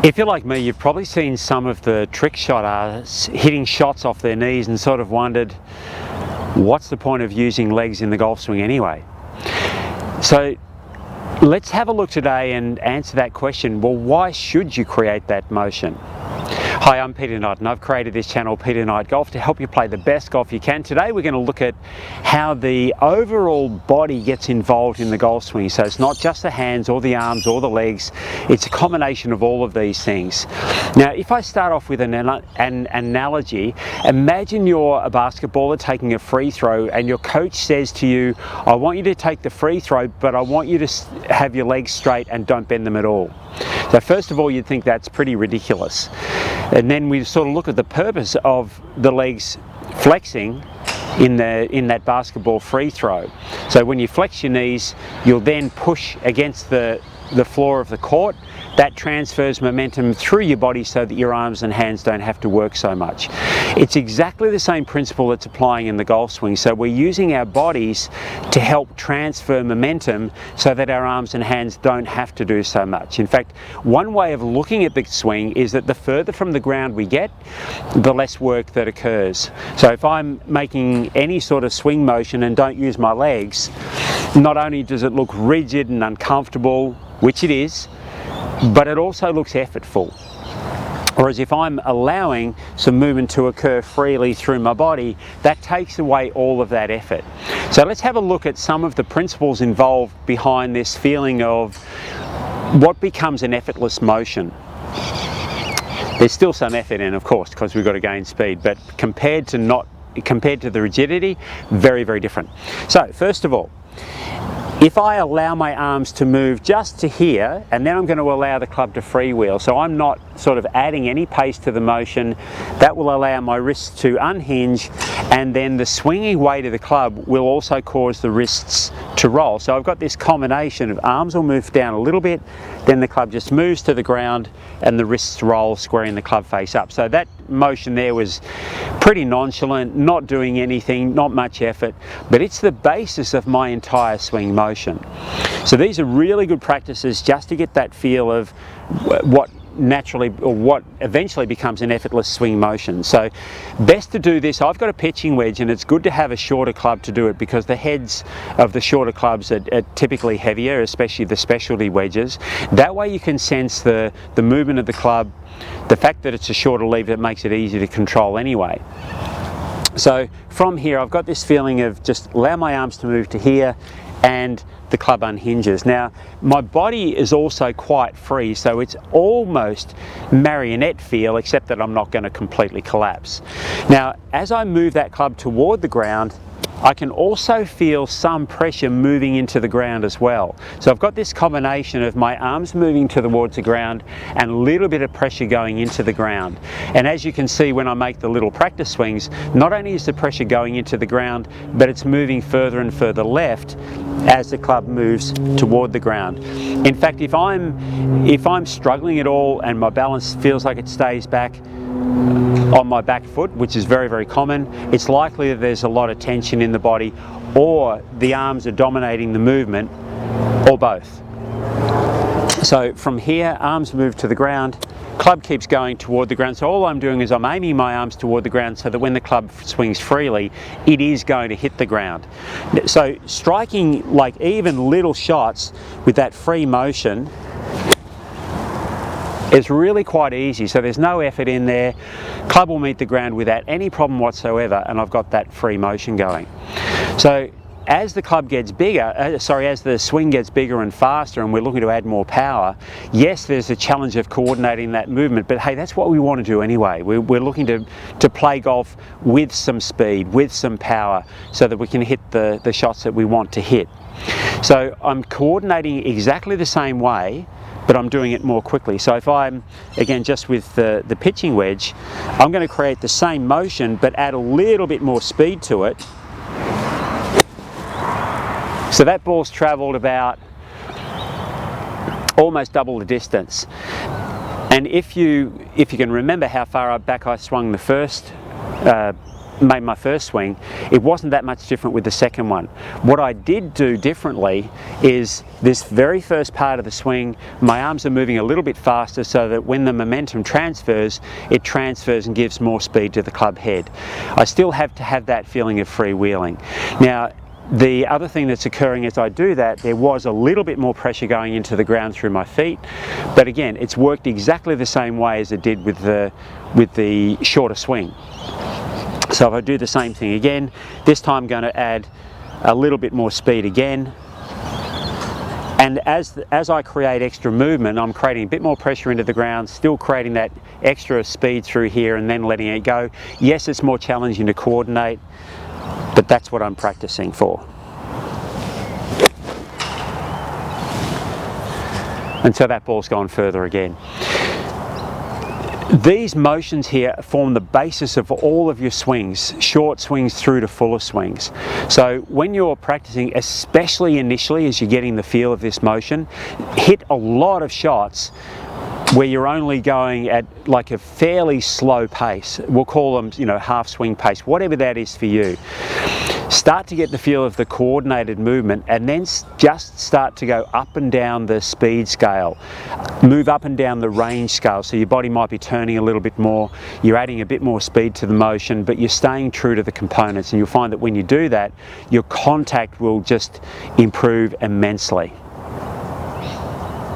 If you're like me, you've probably seen some of the trick shotters hitting shots off their knees and sort of wondered, what's the point of using legs in the golf swing anyway? So let's have a look today and answer that question. Well, why should you create that motion? Hi, I'm Peter Knight and I've created this channel, Peter Knight Golf, to help you play the best golf you can. Today we're going to look at how the overall body gets involved in the golf swing. So it's not just the hands or the arms or the legs, it's a combination of all of these things. Now, if I start off with an analogy, imagine you're a basketballer taking a free throw and your coach says to you, I want you to take the free throw, but I want you to have your legs straight and don't bend them at all. So first of all, you'd think that's pretty ridiculous. And then we sort of look at the purpose of the legs flexing in that basketball free throw. So when you flex your knees, you'll then push against the floor of the court. That transfers momentum through your body so that your arms and hands don't have to work so much. It's exactly the same principle that's applying in the golf swing. So we're using our bodies to help transfer momentum so that our arms and hands don't have to do so much. In fact, one way of looking at the swing is that the further from the ground we get, the less work that occurs. So if I'm making any sort of swing motion and don't use my legs, not only does it look rigid and uncomfortable, which it is, but it also looks effortful. Whereas if I'm allowing some movement to occur freely through my body, that takes away all of that effort. So let's have a look at some of the principles involved behind this feeling of what becomes an effortless motion. There's still some effort in, of course, because we've got to gain speed, but compared to the rigidity, very, very different. So first of all, if I allow my arms to move just to here, and then I'm going to allow the club to freewheel, so I'm not sort of adding any pace to the motion, that will allow my wrists to unhinge, and then the swinging weight of the club will also cause the wrists to roll. So I've got this combination of arms will move down a little bit, then the club just moves to the ground, and the wrists roll, squaring the club face up. So that motion there was pretty nonchalant, not doing anything, not much effort, but it's the basis of my entire swing motion. So these are really good practices just to get that feel of what naturally, or what eventually becomes an effortless swing motion. So best to do this, I've got a pitching wedge and it's good to have a shorter club to do it because the heads of the shorter clubs are typically heavier, especially the specialty wedges. That way you can sense the movement of the club, the fact that it's a shorter lever that makes it easy to control anyway. So from here I've got this feeling of just allow my arms to move to here and the club unhinges. Now my body is also quite free, so it's almost marionette feel, except that I'm not going to completely collapse. Now as I move that club toward the ground, I can also feel some pressure moving into the ground as well. So I've got this combination of my arms moving towards the ground and a little bit of pressure going into the ground. And as you can see when I make the little practice swings, not only is the pressure going into the ground, but it's moving further and further left as the club moves toward the ground. In fact, if I'm struggling at all and my balance feels like it stays back on my back foot, which is very, very common, it's likely that there's a lot of tension in the body, or the arms are dominating the movement, or both. So from here, arms move to the ground, club keeps going toward the ground. So all I'm doing is I'm aiming my arms toward the ground so that when the club swings freely, it is going to hit the ground. So striking like even little shots with that free motion, it's really quite easy, so there's no effort in there. Club will meet the ground without any problem whatsoever, and I've got that free motion going. So as the club gets bigger, as the swing gets bigger and faster and we're looking to add more power, yes, there's a challenge of coordinating that movement, but hey, that's what we want to do anyway. We're looking to play golf with some speed, with some power, so that we can hit the shots that we want to hit. So I'm coordinating exactly the same way, but I'm doing it more quickly. So if I'm, again, just with the pitching wedge, I'm going to create the same motion but add a little bit more speed to it. So that ball's travelled about almost double the distance. And if you can remember how far back I swung the first made my first swing, it wasn't that much different with the second one. What I did do differently is this very first part of the swing, my arms are moving a little bit faster so that when the momentum transfers, it transfers and gives more speed to the club head. I still have to have that feeling of freewheeling. Now, the other thing that's occurring as I do that, there was a little bit more pressure going into the ground through my feet, but again, it's worked exactly the same way as it did with the shorter swing. So if I do the same thing again, this time I'm going to add a little bit more speed again. And as I create extra movement, I'm creating a bit more pressure into the ground, still creating that extra speed through here and then letting it go. Yes, it's more challenging to coordinate, but that's what I'm practicing for. Until that ball's gone further again. These motions here form the basis of all of your swings, short swings through to fuller swings. So when you're practicing, especially initially as you're getting the feel of this motion, hit a lot of shots where you're only going at like a fairly slow pace. We'll call them, you know, half swing pace, whatever that is for you. Start to get the feel of the coordinated movement and then just start to go up and down the speed scale. Move up and down the range scale, so your body might be turning a little bit more, you're adding a bit more speed to the motion, but you're staying true to the components, and you'll find that when you do that, your contact will just improve immensely.